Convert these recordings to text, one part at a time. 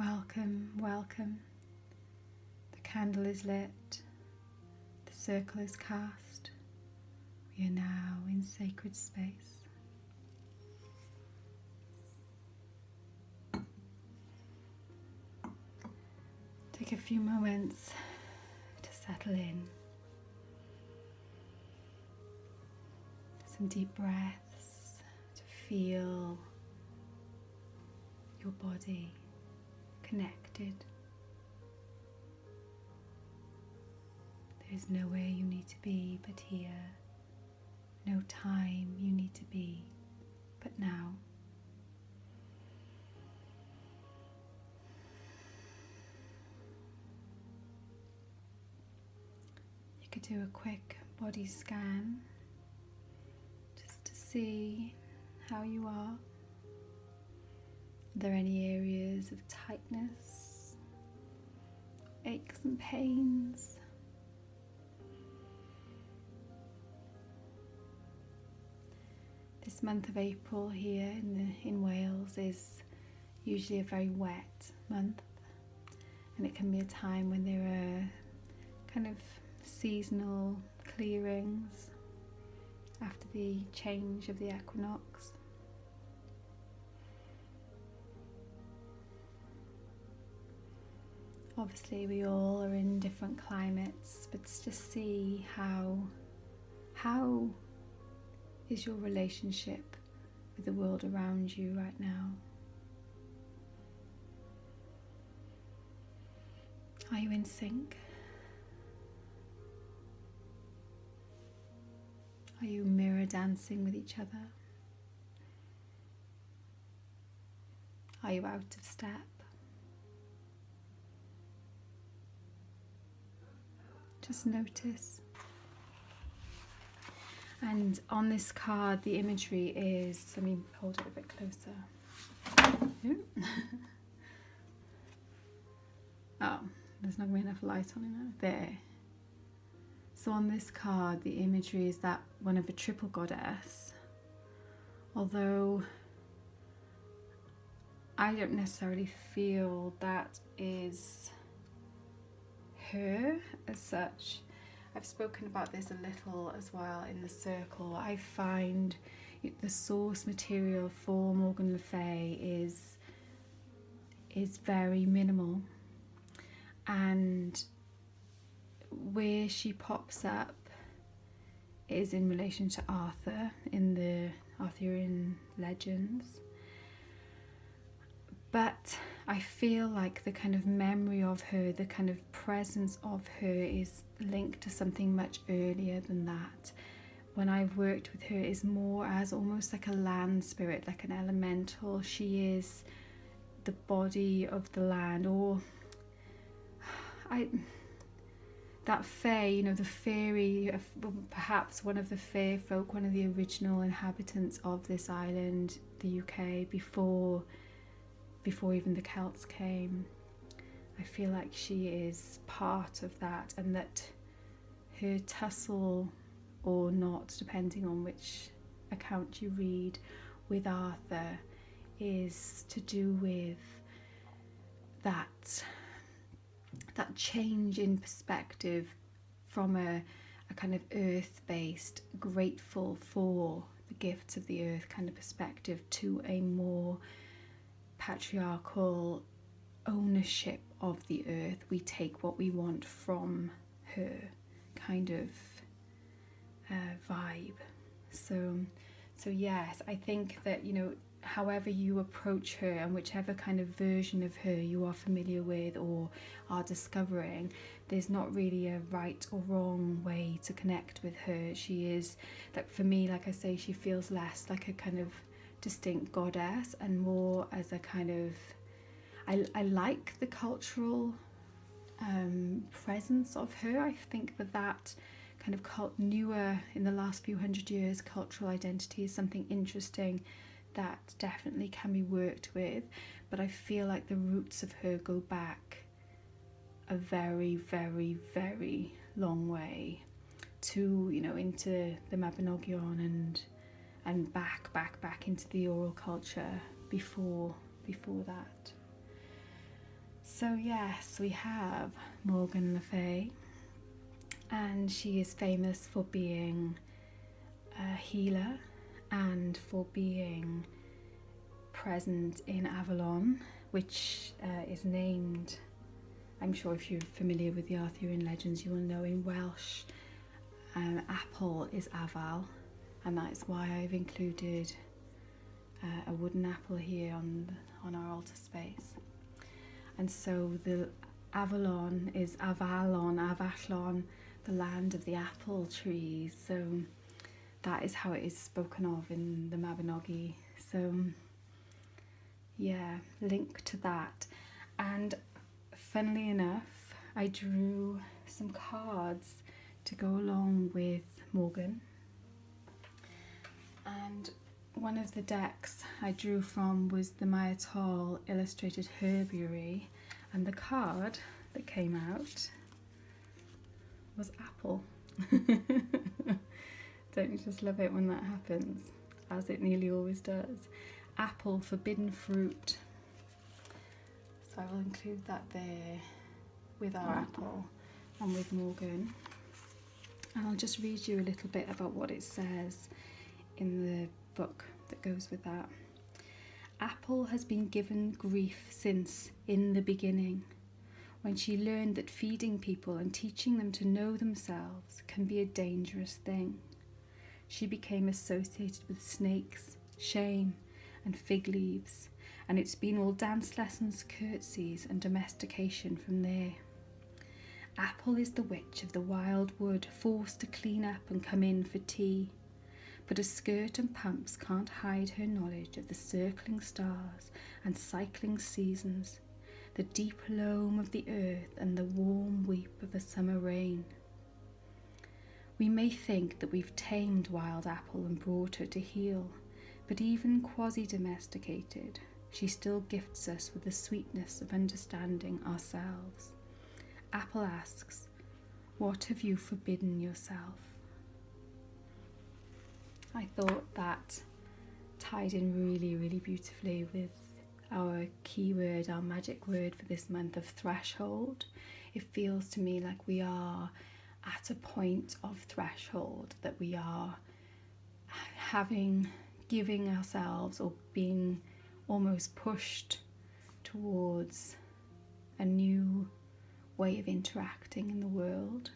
Welcome, welcome. The candle is lit, the circle is cast. We are now in sacred space. Take a few moments to settle in. Some deep breaths to feel your body connected. There is nowhere you need to be but here. No time you need to be but now. You could do a quick body scan just to see how you are. Are there any areas of tightness, aches and pains? This month of April here in Wales is usually a very wet month, and it can be a time when there are kind of seasonal clearings after the change of the equinox. Obviously we all are in different climates, but just see how is your relationship with the world around you right now. Are you in sync? Are you mirror dancing with each other? Are you out of step? Just notice. And on this card, the imagery is, let me hold it a bit closer. Oh, there's not going to be enough light on it now. There. So on this card, the imagery is that one of a triple goddess. Although I don't necessarily feel that is her as such. I've spoken about this a little as well in the circle. I find the source material for Morgan le Fay is very minimal, and where she pops up is in relation to Arthur in the Arthurian legends. But I feel like the kind of memory of her, the kind of presence of her is linked to something much earlier than that. When I've worked with her is more as almost like a land spirit, like an elemental. She is the body of the land, or that fae, the fairy, perhaps one of the fae folk, one of the original inhabitants of this island, the UK, before even the Celts came. I feel like she is part of that, and that her tussle or not, depending on which account you read, with Arthur is to do with that change in perspective from a kind of earth-based, grateful for the gifts of the earth kind of perspective to a more patriarchal ownership of the earth. We take what we want from her kind of vibe. So yes, I think that however you approach her and whichever kind of version of her you are familiar with or are discovering, there's not really a right or wrong way to connect with her. She is, that for me, like I say, she feels less like a kind of distinct goddess and more as a kind of, I like the cultural presence of her. I think that kind of newer in the last few hundred years cultural identity is something interesting that definitely can be worked with, but I feel like the roots of her go back a very, very, very long way to, into the Mabinogion and back into the oral culture before that. So yes, we have Morgan le Fay, and she is famous for being a healer and for being present in Avalon, which is named, I'm sure if you're familiar with the Arthurian legends, you will know in Welsh, apple is Aval, and that is why I've included a wooden apple here on our altar space. And so the Avalon is Avalon, the land of the apple trees. So that is how it is spoken of in the Mabinogi. So yeah, link to that. And funnily enough, I drew some cards to go along with Morgan. And one of the decks I drew from was the Mayatol Illustrated Herbiary, and the card that came out was apple. Don't you just love it when that happens, as it nearly always does? Apple, forbidden fruit. So I will include that there with our apple and with Morgan. And I'll just read you a little bit about what it says in the book that goes with that. Apple has been given grief since in the beginning, when she learned that feeding people and teaching them to know themselves can be a dangerous thing. She became associated with snakes, shame, and fig leaves, and it's been all dance lessons, curtsies, and domestication from there. Apple is the witch of the wild wood, forced to clean up and come in for tea. But a skirt and pumps can't hide her knowledge of the circling stars and cycling seasons, the deep loam of the earth and the warm weep of a summer rain. We may think that we've tamed Wild Apple and brought her to heel, but even quasi-domesticated, she still gifts us with the sweetness of understanding ourselves. Apple asks, "What have you forbidden yourself?" I thought that tied in really, really beautifully with our keyword, our magic word for this month of threshold. It feels to me like we are at a point of threshold, that we are giving ourselves or being almost pushed towards a new way of interacting in the world,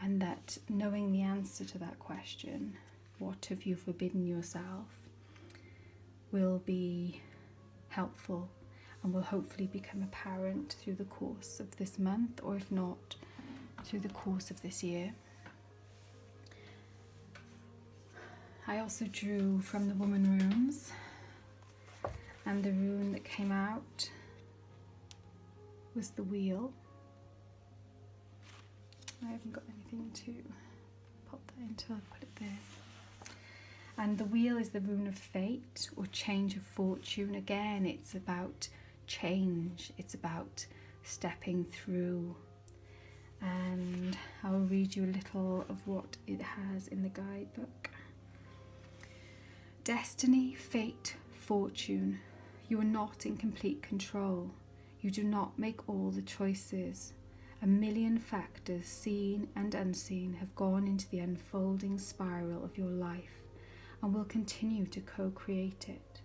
and that knowing the answer to that question, what have you forbidden yourself, will be helpful and will hopefully become apparent through the course of this month, or if not, through the course of this year. I also drew from the Woman Runes, and the rune that came out was the wheel. I haven't got anything to pop that into, I'll put it there. And the wheel is the rune of fate or change of fortune. Again, it's about change, it's about stepping through. And I will read you a little of what it has in the guidebook. Destiny, fate, fortune. You are not in complete control. You do not make all the choices. A million factors, seen and unseen, have gone into the unfolding spiral of your life and will continue to co-create it.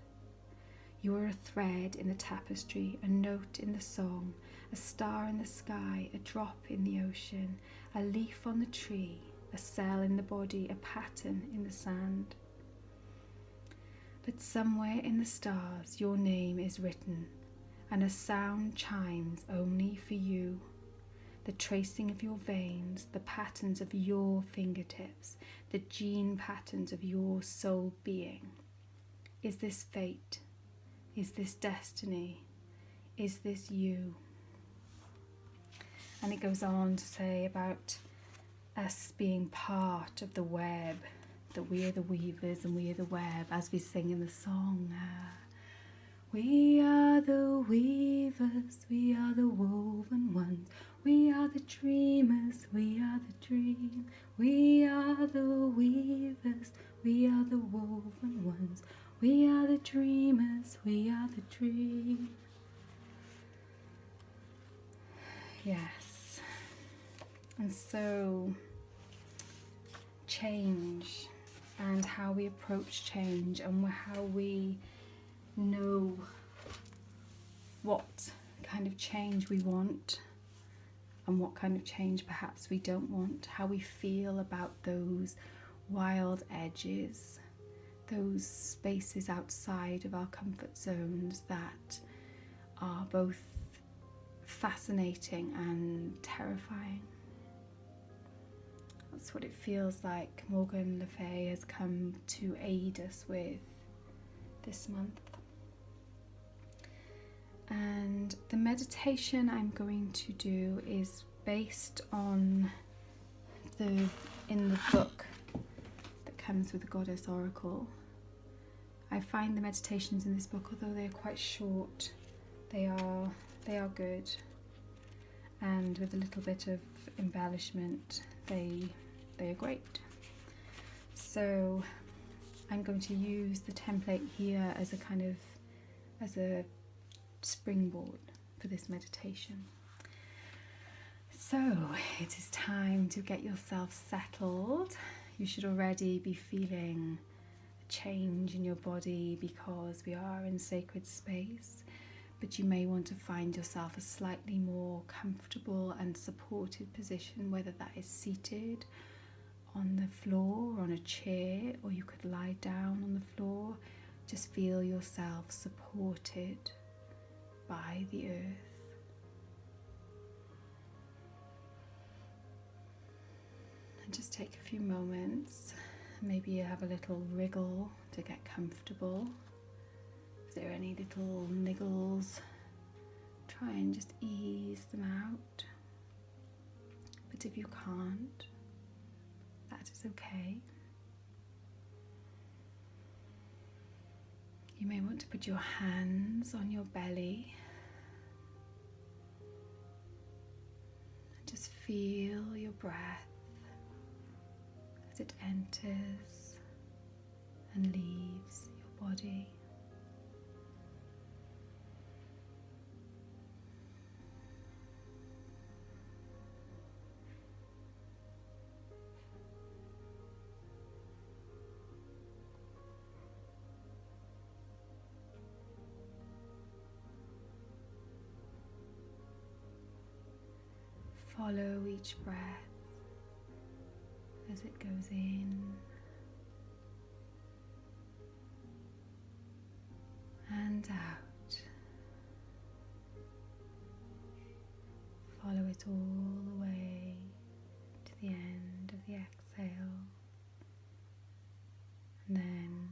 You are a thread in the tapestry, a note in the song, a star in the sky, a drop in the ocean, a leaf on the tree, a cell in the body, a pattern in the sand. But somewhere in the stars your name is written, and a sound chimes only for you. The tracing of your veins, the patterns of your fingertips, the gene patterns of your soul being. Is this fate? Is this destiny? Is this you? And it goes on to say about us being part of the web, that we are the weavers and we are the web, as we sing in the song. We are the weavers, we are the woven ones, we are the dreamers, we are the dream. We are the weavers, we are the woven ones, we are the dreamers, we are the dream. Yes. And so change and how we approach change and how we know what kind of change we want and what kind of change perhaps we don't want, how we feel about those wild edges, those spaces outside of our comfort zones that are both fascinating and terrifying. That's what it feels like Morgan le Fay has come to aid us with this month. And the meditation I'm going to do is based on in the book that comes with the Goddess Oracle. I find the meditations in this book, although they're quite short, they are good, and with a little bit of embellishment, they are great. So I'm going to use the template here as a springboard for this meditation. So it is time to get yourself settled. You should already be feeling a change in your body because we are in sacred space, but you may want to find yourself a slightly more comfortable and supported position, whether that is seated on the floor or on a chair, or you could lie down on the floor. Just feel yourself supported by the earth. And just take a few moments. Maybe you have a little wriggle to get comfortable. If there are any little niggles, try and just ease them out. But if you can't, that is okay. You may want to put your hands on your belly. Just feel your breath as it enters and leaves your body. Follow each breath as it goes in and out. Follow it all the way to the end of the exhale, and then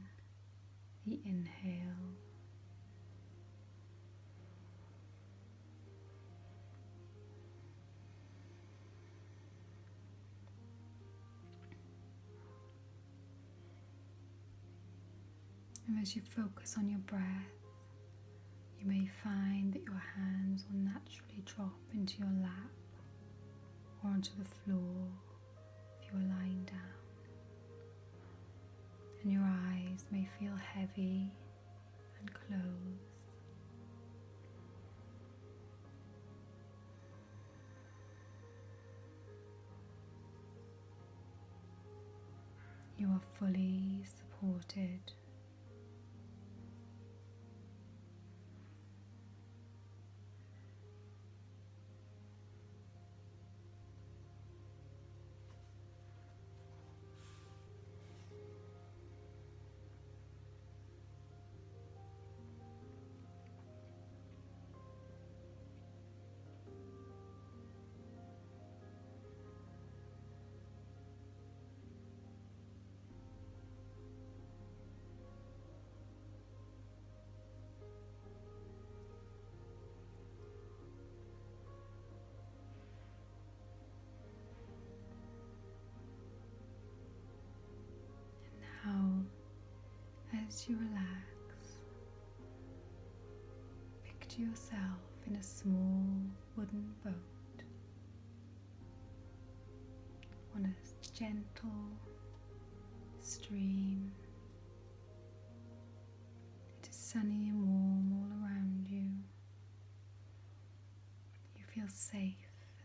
the inhale. And as you focus on your breath, you may find that your hands will naturally drop into your lap or onto the floor if you are lying down. And your eyes may feel heavy and closed. You are fully supported. Now, as you relax, picture yourself in a small wooden boat on a gentle stream. It is sunny and warm all around you. You feel safe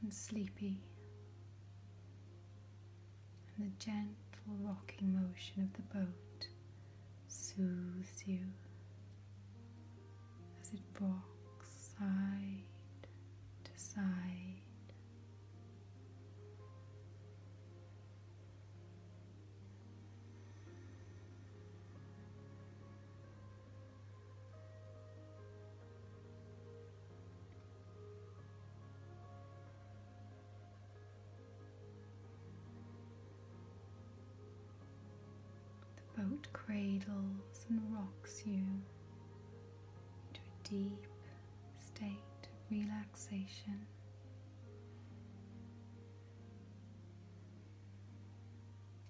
and sleepy, and the gentle rocking motion of the boat soothes you as it rocks side to side. The boat cradles and rocks you to a deep state of relaxation.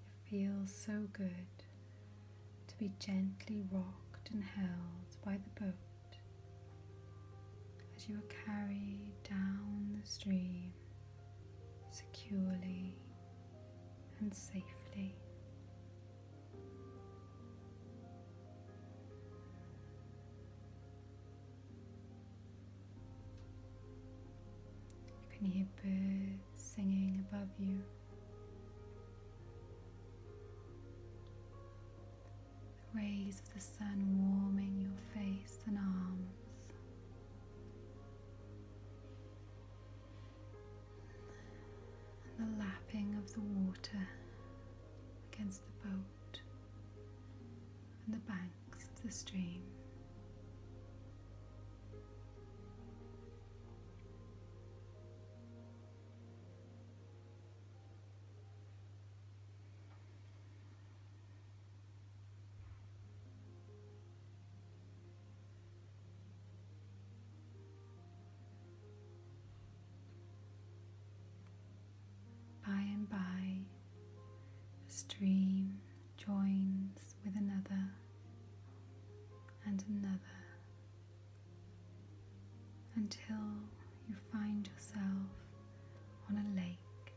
It feels so good to be gently rocked and held by the boat as you are carried down the stream securely and safely. You can hear birds singing above you. The rays of the sun warming your face and arms. And the lapping of the water against the boat and the banks of the stream. By and by, the stream joins with another and another until you find yourself on a lake.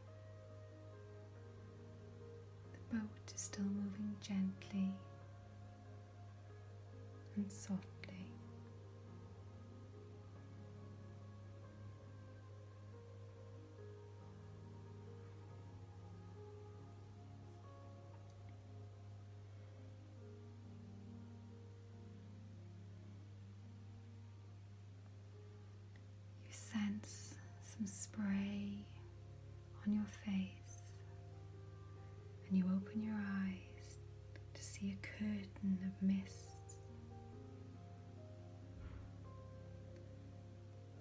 The boat is still moving gently and softly. Sense some spray on your face, and you open your eyes to see a curtain of mist.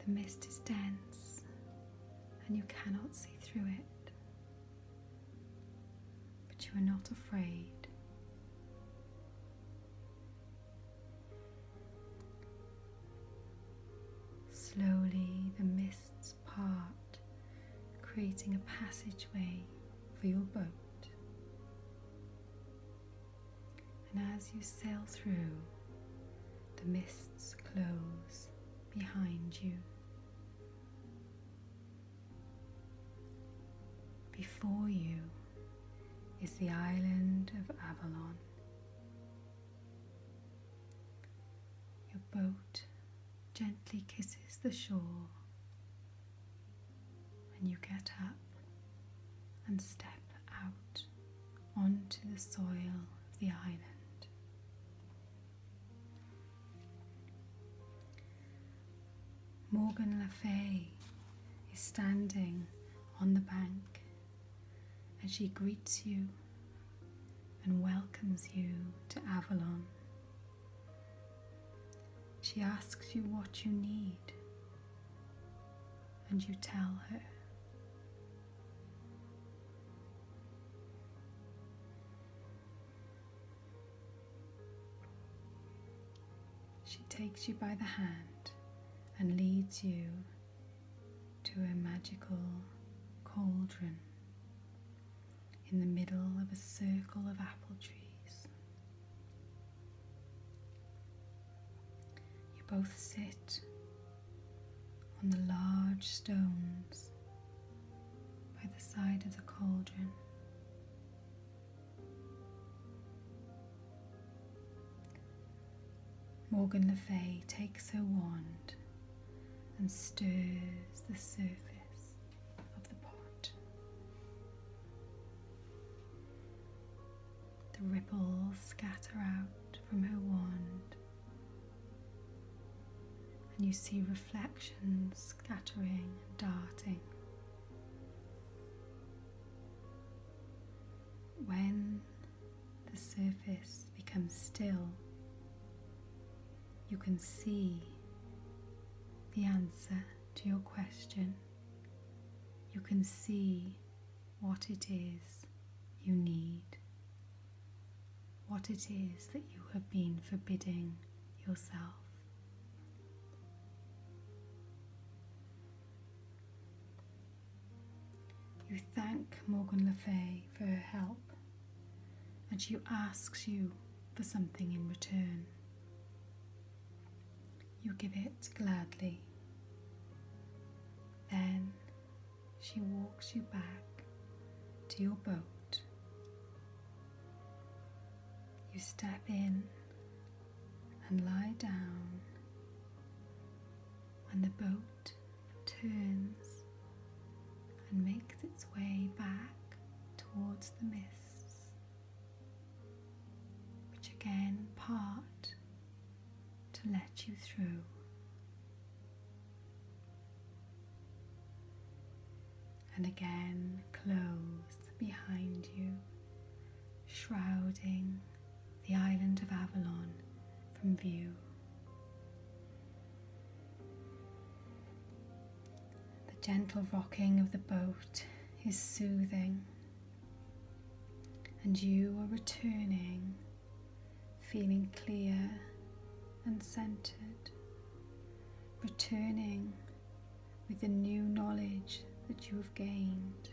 The mist is dense and you cannot see through it, but you are not afraid. Slowly the mists part, creating a passageway for your boat. And as you sail through, the mists close behind you. Before you is the island of Avalon. Your boat gently kisses the shore, and you get up and step out onto the soil of the island. Morgan le Fay is standing on the bank, and she greets you and welcomes you to Avalon. She asks you what you need, and you tell her. She takes you by the hand and leads you to a magical cauldron in the middle of a circle of apple trees. Both sit on the large stones by the side of the cauldron. Morgan le Fay takes her wand and stirs the surface The ripples scatter out from her wand, and you see reflections scattering and darting. When the surface becomes still, you can see the answer to your question. You can see what it is you need, what it is that you have been forbidding yourself. You thank Morgan le Fay for her help, and she asks you for something in return. You give it gladly. Then she walks you back to your boat. You step in and lie down, and the boat turns and makes its way back towards the mists, which again part to let you through. And again close behind you, shrouding the island of Avalon from view. The gentle rocking of the boat is soothing, and you are returning, feeling clear and centered, returning with the new knowledge that you have gained.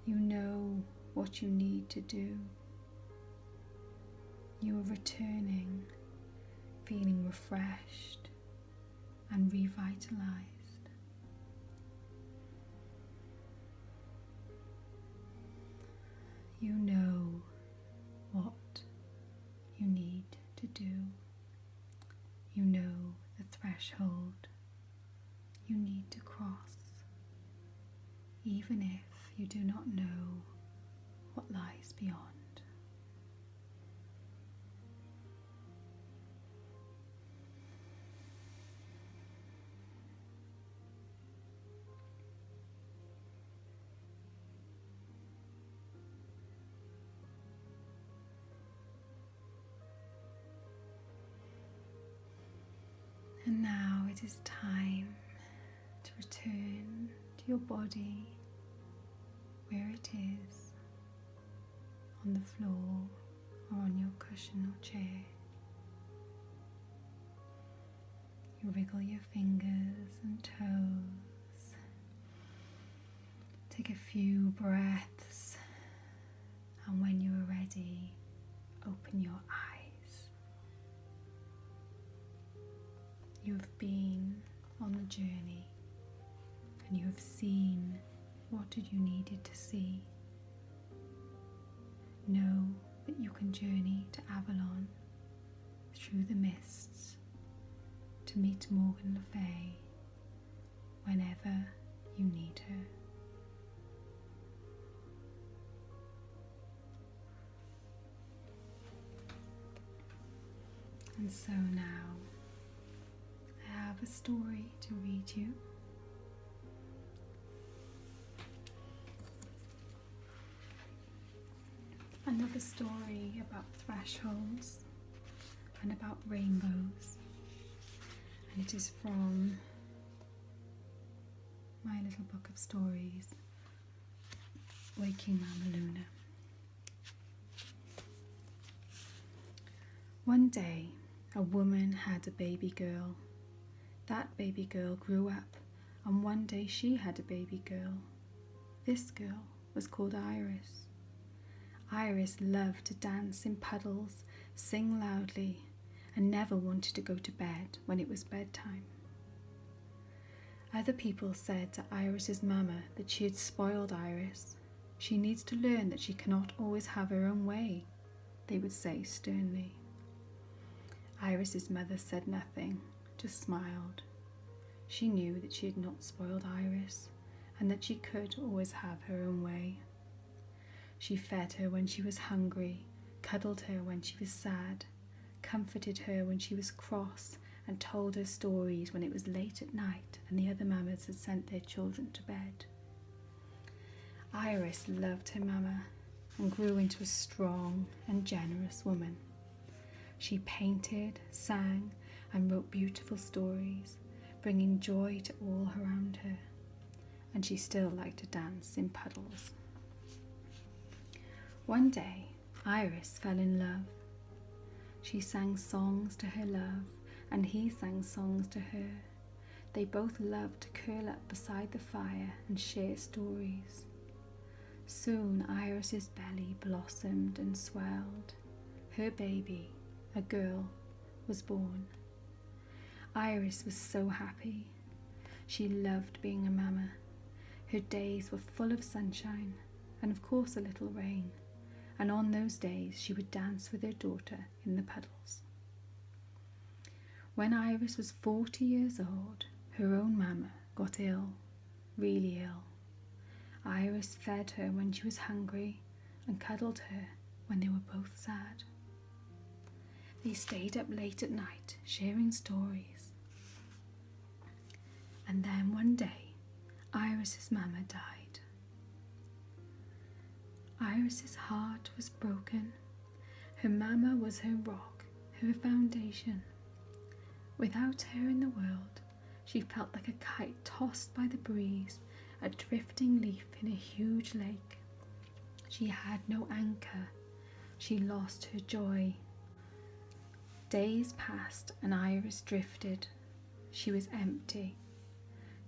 You know what you need to do. You are returning, feeling refreshed and revitalized. You know what you need to do. You know the threshold you need to cross, even if you do not know what lies beyond. And now it is time to return to your body where it is, on the floor or on your cushion or chair. You wriggle your fingers and toes. Take a few breaths, and when you are ready, open your eyes. You have been on the journey, and you have seen what you needed to see. Know that you can journey to Avalon through the mists to meet Morgan le Fay whenever you need her. And so now I have a story to read you. Another story about thresholds and about rainbows, and it is from my little book of stories, Waking Mama Luna. One day, a woman had a baby girl. That baby girl grew up, and one day she had a baby girl. This girl was called Iris. Iris loved to dance in puddles, sing loudly, and never wanted to go to bed when it was bedtime. Other people said to Iris's mama that she had spoiled Iris. She needs to learn that she cannot always have her own way, they would say sternly. Iris's mother said nothing, just smiled. She knew that she had not spoiled Iris, and that she could always have her own way. She fed her when she was hungry, cuddled her when she was sad, comforted her when she was cross, and told her stories when it was late at night and the other mamas had sent their children to bed. Iris loved her mama and grew into a strong and generous woman. She painted, sang, and wrote beautiful stories, bringing joy to all around her, and she still liked to dance in puddles. One day, Iris fell in love. She sang songs to her love, and he sang songs to her. They both loved to curl up beside the fire and share stories. Soon Iris's belly blossomed and swelled. Her baby, a girl, was born. Iris was so happy. She loved being a mama. Her days were full of sunshine and of course a little rain, and on those days she would dance with her daughter in the puddles. When Iris was 40 years old, her own mama got ill, really ill. Iris fed her when she was hungry and cuddled her when they were both sad. They stayed up late at night sharing stories. And then one day, Iris's mama died. Iris's heart was broken. Her mama was her rock, her foundation. Without her in the world, she felt like a kite tossed by the breeze, a drifting leaf in a huge lake. She had no anchor. She lost her joy. Days passed and Iris drifted. She was empty.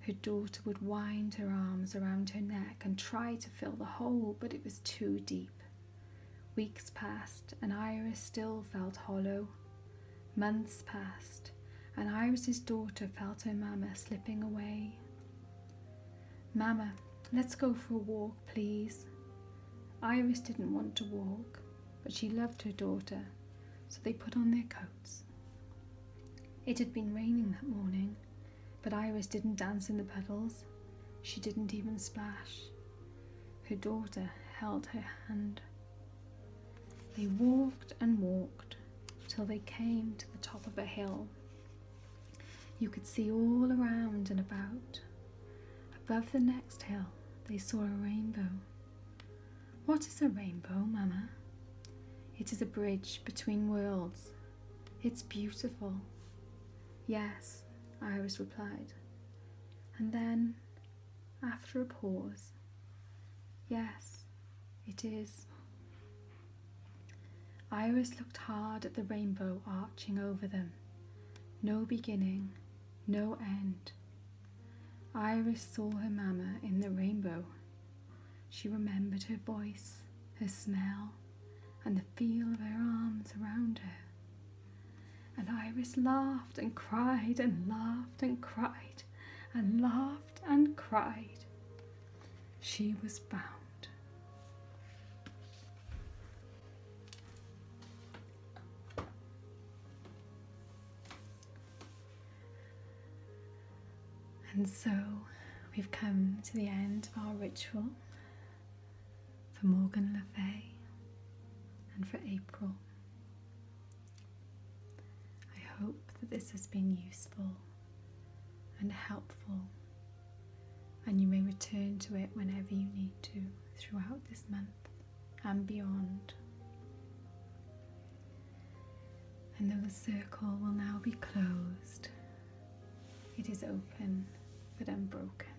Her daughter would wind her arms around her neck and try to fill the hole, but it was too deep. Weeks passed and Iris still felt hollow. Months passed and Iris's daughter felt her mama slipping away. "Mama, let's go for a walk, please." Iris didn't want to walk, but she loved her daughter, so they put on their coats. It had been raining that morning, but Iris didn't dance in the puddles. She didn't even splash. Her daughter held her hand. They walked and walked till they came to the top of a hill. You could see all around and about. Above the next hill, they saw a rainbow. "What is a rainbow, Mama?" "It is a bridge between worlds. It's beautiful." "Yes," Iris replied. And then, after a pause, "Yes, it is." Iris looked hard at the rainbow arching over them. No beginning, no end. Iris saw her mama in the rainbow. She remembered her voice, her smell, and the feel of her arms around her. And Iris laughed and cried and laughed and cried and laughed and cried. She was found. And so we've come to the end of our ritual for Morgan le Fay and for April. I hope that this has been useful and helpful, and you may return to it whenever you need to throughout this month and beyond. And though the circle will now be closed, it is open but unbroken.